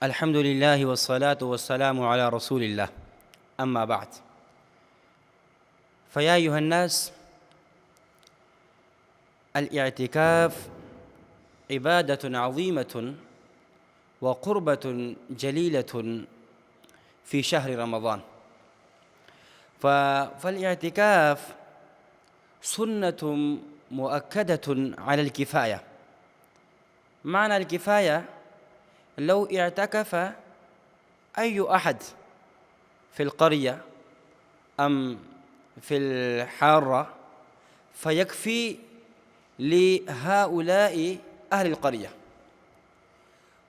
الحمد لله والصلاة والسلام على رسول الله. أما بعد، فيا أيها الناس، الاعتكاف عبادة عظيمة وقربة جليلة في شهر رمضان. فالاعتكاف سنة مؤكدة على الكفاية. معنى الكفاية: لو اعتكف أي أحد في القرية أم في الحارة فيكفي لهؤلاء أهل القرية.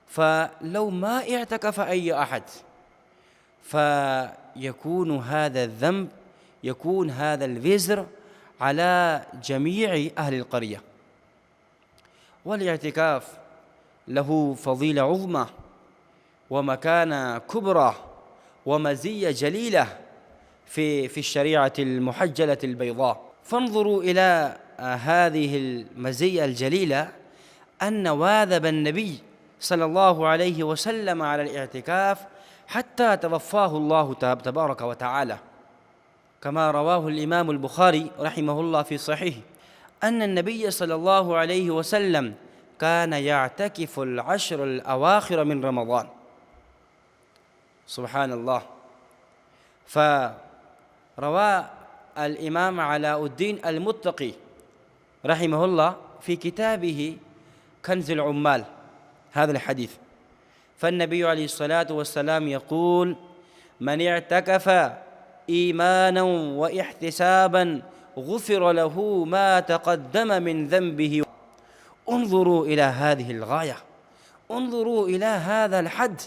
فلو ما اعتكف أي أحد فيكون هذا الذنب، يكون هذا الوزر على جميع أهل القرية. والاعتكاف له فضيلة عظمى ومكانة كبرى ومزية جليلة في الشريعة المحجلة البيضاء. فانظروا إلى هذه المزية الجليلة أن واظب النبي صلى الله عليه وسلم على الاعتكاف حتى توفاه الله تبارك وتعالى، كما رواه الإمام البخاري رحمه الله في صحيحه أن النبي صلى الله عليه وسلم كان يعتكف العشر الأواخر من رمضان. سبحان الله. فروى الإمام علاء الدين المتقي رحمه الله في كتابه كنز العمال هذا الحديث، فالنبي عليه الصلاة والسلام يقول: من اعتكف إيمانا واحتسابا غفر له ما تقدم من ذنبه. انظروا إلى هذه الغاية، انظروا إلى هذا الحد،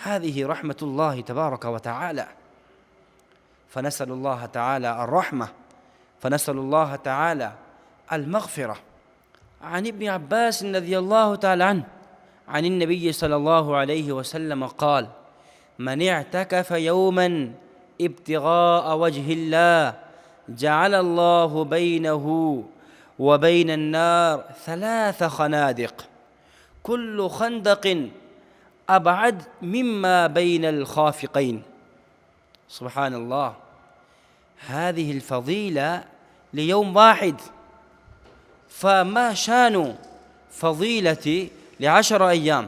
هذه رحمة الله تبارك وتعالى. فنسأل الله تعالى الرحمة، فنسأل الله تعالى المغفرة. عن ابن عباس رضي الله تعالى عنه عن النبي صلى الله عليه وسلم قال: من اعتكف يوما ابتغاء وجه الله جعل الله بينه وبين النار 3 خنادق، كل خندق أبعد مما بين الخافقين. سبحان الله. هذه الفضيلة ليوم واحد، فما شان فضيلة ل10 أيام،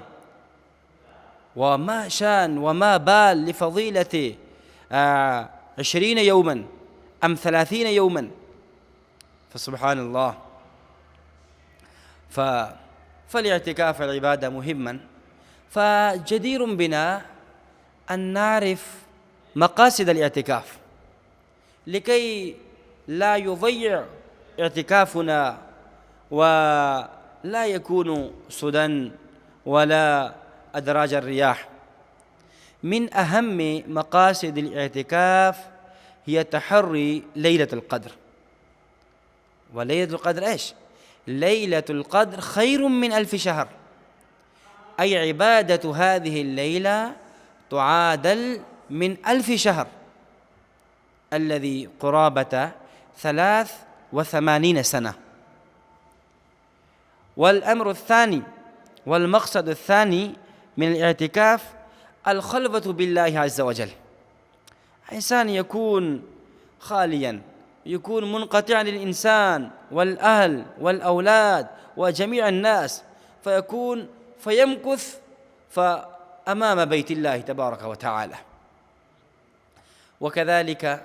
وما شان وما بال لفضيلة 20 يوما أم 30 يوما. فسبحان الله. فالاعتكاف العبادة مهما، فجدير بنا أن نعرف مقاصد الاعتكاف لكي لا يضيع اعتكافنا ولا يكون سدى ولا أدراج الرياح. من أهم مقاصد الاعتكاف هي تحري ليلة القدر. وليلة القدر إيش؟ ليلة القدر خير من 1000 شهر، أي عبادة هذه الليلة تعادل من 1000 شهر، الذي قرابة 83 سنة. والأمر الثاني والمقصد الثاني من الاعتكاف الخلوة بالله عز وجل. إنسان يكون خاليا، يكون منقطعا للإنسان والأهل والأولاد وجميع الناس، فيمكث أمام بيت الله تبارك وتعالى. وكذلك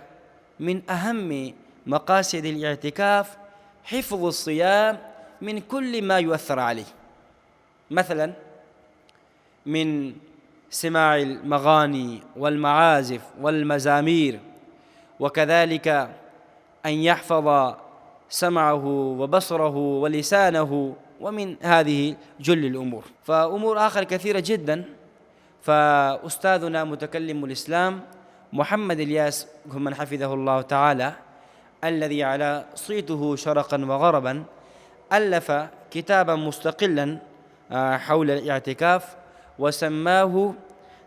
من أهم مقاصد الاعتكاف حفظ الصيام من كل ما يؤثر عليه، مثلا من سماع المغاني والمعازف والمزامير، وكذلك أن يحفظ سمعه وبصره ولسانه، ومن هذه جل الأمور. فأمور آخر كثيرة جدا. فأستاذنا متكلم الإسلام محمد الياس من حفظه الله تعالى، الذي على صيته شرقا وغربا، ألف كتابا مستقلا حول الاعتكاف وسماه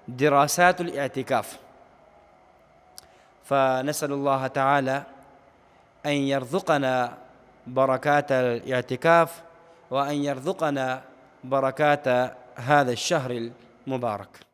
دراسات الاعتكاف. فنسأل الله تعالى أن يرزقنا بركات الاعتكاف، وأن يرزقنا بركات هذا الشهر مبارك.